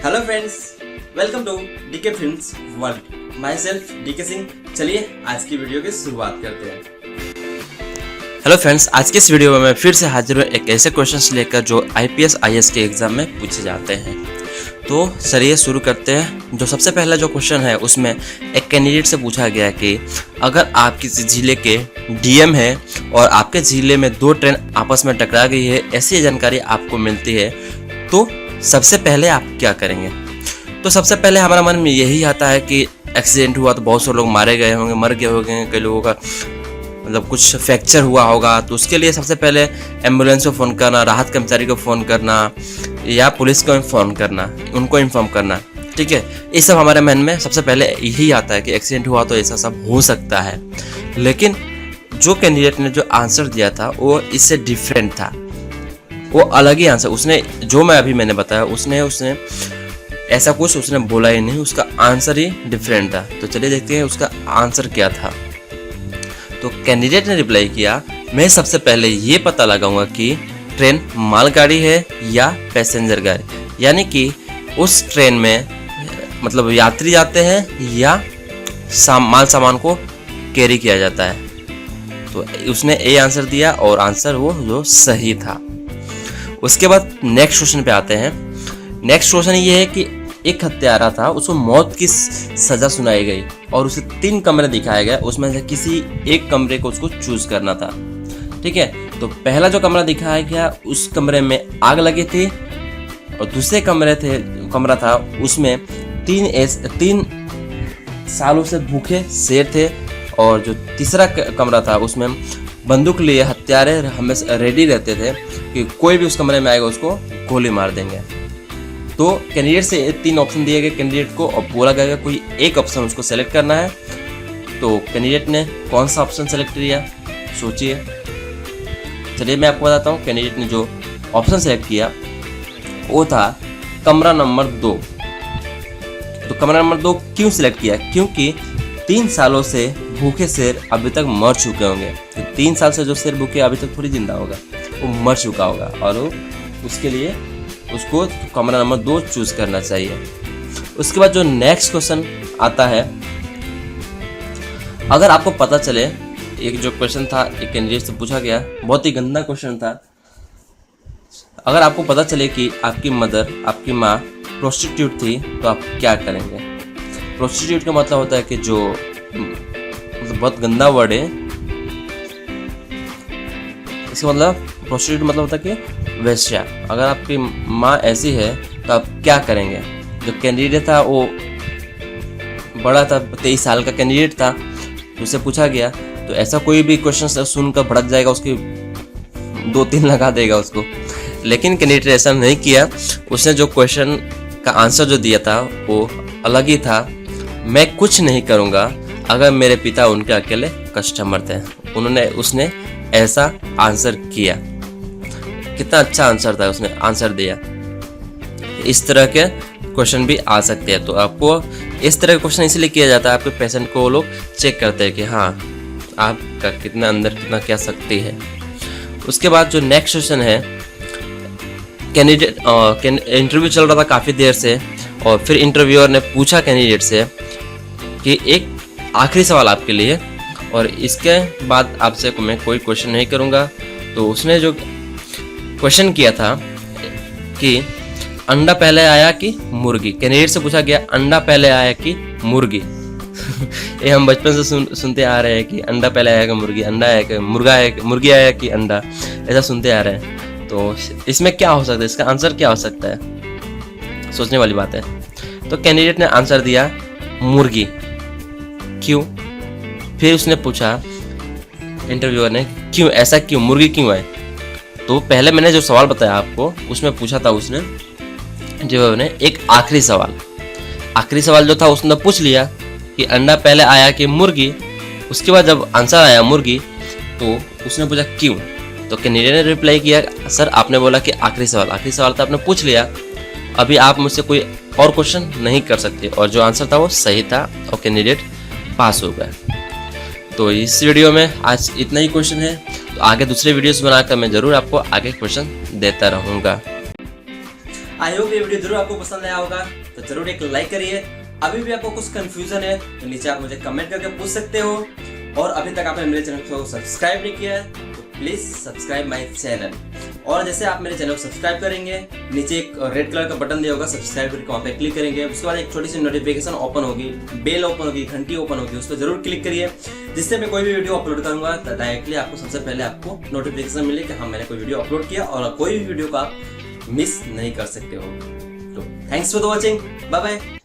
Hello friends, welcome to DK films world. Myself DK Singh. चलिए आज की video की शुरुआत करते हैं। हेलो फ्रेंड्स, आज के इस वीडियो में मैं फिर से हाजिर हूँ एक ऐसे क्वेश्चंस लेकर जो आईपीएस आईएएस के एग्जाम में पूछे जाते हैं। तो चलिए शुरू करते हैं। जो सबसे पहला जो क्वेश्चन है उसमें एक कैंडिडेट से पूछा गया कि अगर आप किसी जिले के डीएम है और आपके जिले में दो ट्रेन आपस में टकरा गई है, ऐसी जानकारी आपको मिलती है, तो सबसे पहले आप क्या करेंगे? तो सबसे पहले हमारा मन में यही आता है कि एक्सीडेंट हुआ तो बहुत से लोग मारे गए होंगे, मर गए होंगे, कई लोगों का मतलब कुछ फ्रैक्चर हुआ होगा, तो उसके लिए सबसे पहले एम्बुलेंस को फ़ोन करना, राहत कर्मचारी को फ़ोन करना या पुलिस को फ़ोन करना, उनको इन्फॉर्म करना। ठीक है, ये सब हमारे मन में सबसे पहले यही आता है कि एक्सीडेंट हुआ तो ऐसा सब हो सकता है। लेकिन जो कैंडिडेट ने जो आंसर दिया था वो इससे डिफरेंट था, वो अलग ही आंसर। उसने जो मैंने बताया उसने ऐसा कुछ उसने बोला ही नहीं, उसका आंसर ही डिफरेंट था। तो चलिए देखते हैं उसका आंसर क्या था। तो कैंडिडेट ने रिप्लाई किया, मैं सबसे पहले ये पता लगाऊंगा कि ट्रेन मालगाड़ी है या पैसेंजर गाड़ी, यानी कि उस ट्रेन में मतलब यात्री जाते हैं या माल सामान को कैरी किया जाता है। तो उसने ए आंसर दिया और आंसर वो जो सही था। उसके बाद नेक्स्ट क्वेश्चन पे आते हैं। नेक्स्ट क्वेश्चन ये है कि एक हत्यारा था, उसको मौत की सजा सुनाई गई और उसे 3 कमरे दिखाए गए, उसमें से किसी एक कमरे को उसको चूज करना था। ठीक है, तो पहला जो कमरा दिखाया गया उस कमरे में आग लगी थी और दूसरे कमरा था उसमें 3 सालों से भूखे शेर थे और जो तीसरा कमरा था उसमें बंदूक लिए हत्यारे हमेशा रेडी रहते थे कि कोई भी उस कमरे में आएगा उसको गोली मार देंगे। तो कैंडिडेट से 3 ऑप्शन दिए गए कैंडिडेट को और बोला गया कोई एक ऑप्शन उसको सेलेक्ट करना है। तो कैंडिडेट ने कौन सा ऑप्शन सेलेक्ट किया, सोचिए। चलिए मैं आपको बताता हूँ। कैंडिडेट ने जो ऑप्शन सेलेक्ट किया वो था कमरा नंबर 2। तो कमरा नंबर 2 क्यों सिलेक्ट किया? क्योंकि 3 सालों से भूखे शेर अभी तक मर चुके होंगे। तो 3 साल से जो शेर भूखे अभी तक थोड़ी जिंदा होगा, वो मर चुका होगा और उसके लिए उसको कमरा नंबर 2 चूज करना चाहिए। उसके बाद जो नेक्स्ट क्वेश्चन आता है, अगर आपको पता चले, एक जो क्वेश्चन था एक कैंडिडेट से पूछा गया, बहुत ही गंदा क्वेश्चन था। अगर आपको पता चले कि आपकी मदर, आपकी माँ प्रोस्टिट्यूट थी तो आप क्या करेंगे? प्रोस्टिट्यूट का मतलब होता है कि जो मतलब बहुत गंदा वर्ड है, इसका मतलब प्रोस्टिट्यूट मतलब होता है कि वेश्या। अगर आपकी माँ ऐसी है तो आप क्या करेंगे? जो कैंडिडेट था वो बड़ा था, 23 साल का कैंडिडेट था, उससे पूछा गया। तो ऐसा कोई भी क्वेश्चन सुनकर भड़क जाएगा, उसकी 2-3 लगा देगा उसको। लेकिन कैंडिडेट ऐसा नहीं किया। उसने जो क्वेश्चन का आंसर जो दिया था वो अलग ही था। मैं कुछ नहीं करूँगा अगर मेरे पिता उनके अकेले कस्टमर थे। उसने ऐसा आंसर किया। कितना अच्छा आंसर था, उसने आंसर दिया। इस तरह के क्वेश्चन भी आ सकते हैं। तो आपको इस तरह का क्वेश्चन इसलिए किया जाता है, आपके पेशेंट को वो लोग चेक करते हैं कि हाँ आपका कितना अंदर कितना क्या शक्ति है। उसके बाद जो नेक्स्ट क्वेश्चन है, कैंडिडेट इंटरव्यू चल रहा था काफ़ी देर से और फिर इंटरव्यूअर ने पूछा कैंडिडेट से कि एक आखिरी सवाल आपके लिए और इसके बाद आपसे मैं कोई क्वेश्चन नहीं करूँगा। तो उसने जो क्वेश्चन किया था कि अंडा पहले आया कि मुर्गी? कैंडिडेट से पूछा गया अंडा पहले आया कि मुर्गी? ये हम बचपन से सुनते आ रहे हैं कि अंडा पहले आया कि मुर्गी, अंडा आया कि मुर्गी आया कि अंडा, ऐसा सुनते आ रहे हैं। तो इसमें क्या हो सकता है, इसका आंसर क्या हो सकता है? सोचने वाली बात है। तो कैंडिडेट ने आंसर दिया मुर्गी। क्यों? फिर उसने पूछा इंटरव्यूअर ने, क्यों, ऐसा क्यों, मुर्गी क्यों है? तो पहले मैंने जो सवाल बताया आपको उसमें पूछा था उसने एक आखिरी सवाल जो था उसने पूछ लिया कि अंडा पहले आया कि मुर्गी। उसके बाद जब आंसर आया मुर्गी तो उसने पूछा क्यों? तो कैंडिडेट ने रिप्लाई किया, सर आपने बोला कि आखिरी सवाल तो आपने पूछ लिया, अभी आप मुझसे कोई और क्वेश्चन नहीं कर सकते। और जो आंसर था वो सही था और कैंडिडेट पास हो गया। तो इस वीडियो में आज इतना ही क्वेश्चन है। तो आगे दूसरे वीडियोस बनाकर मैं ज़रूर आपको आगे क्वेश्चन देता रहूँगा। आई होप ये वीडियो जरूर आपको पसंद आया होगा, तो जरूर एक लाइक करिए। अभी भी आपको कुछ कंफ्यूजन है तो नीचे आप मुझे कमेंट करके पूछ सकते हो, और अभी तक आपने मेरे चैनल को सब्सक्राइब नहीं किया है तो प्लीज सब्सक्राइब माय चैनल। और जैसे आप मेरे चैनल को सब्सक्राइब करेंगे, नीचे एक रेड कलर का बटन दिया होगा सब्सक्राइब करके, वहाँ पे क्लिक करेंगे। उसके बाद एक छोटी सी नोटिफिकेशन ओपन होगी, बेल ओपन होगी, घंटी ओपन होगी, उस पर जरूर क्लिक करिए, जिससे मैं कोई भी वीडियो अपलोड करूंगा तो डायरेक्टली आपको सबसे पहले आपको नोटिफिकेशन मिले कि हाँ मैंने कोई वीडियो अपलोड किया, और कोई भी वीडियो को आप मिस नहीं कर सकते हो। तो thanks for watching, bye bye.